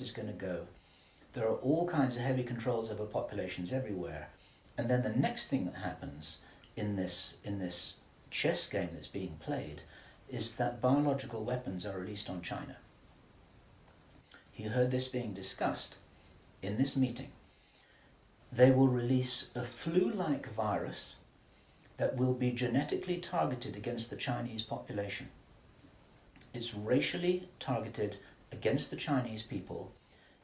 is going to go. There are all kinds of heavy controls over populations everywhere. And then the next thing that happens in this chess game that's being played is that biological weapons are released on China. He heard this being discussed in this meeting. They will release a flu-like virus that will be genetically targeted against the Chinese population. It's racially targeted against the Chinese people.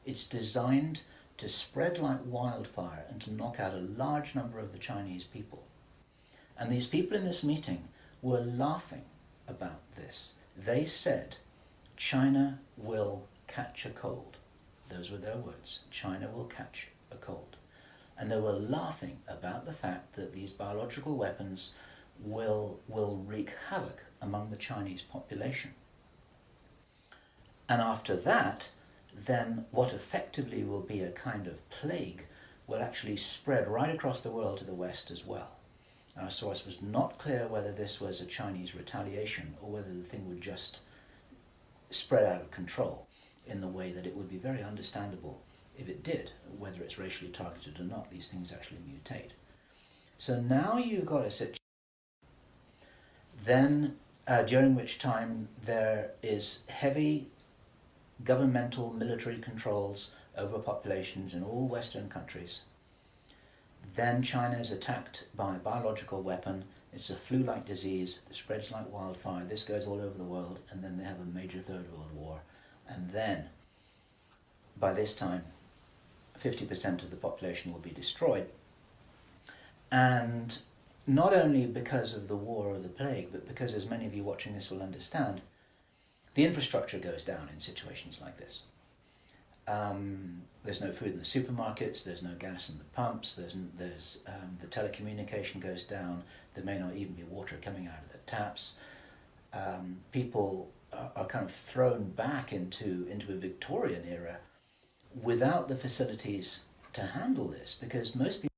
It's designed to spread like wildfire and to knock out a large number of the Chinese people. And these people in this meeting were laughing about this. They said, China will catch a cold. Those were their words. China will catch a cold. And they were laughing about the fact that these biological weapons will wreak havoc among the Chinese population. And after that, then what effectively will be a kind of plague will actually spread right across the world to the West as well. Our source was not clear whether this was a Chinese retaliation or whether the thing would just spread out of control in the way that it would be very understandable if it did, whether it's racially targeted or not. These things actually mutate. So now you've got a situation then during which time there is heavy governmental military controls over populations in all Western countries. Then China is attacked by a biological weapon. It's a flu-like disease that spreads like wildfire. This goes all over the world, and then they have a major Third World War. And then, by this time, 50% of the population will be destroyed. And not only because of the war or the plague, but because, as many of you watching this will understand, the infrastructure goes down in situations like this. There's no food in the supermarkets, there's no gas in the pumps, the telecommunication goes down, there may not even be water coming out of the taps. People are kind of thrown back into a Victorian era without the facilities to handle this, because most people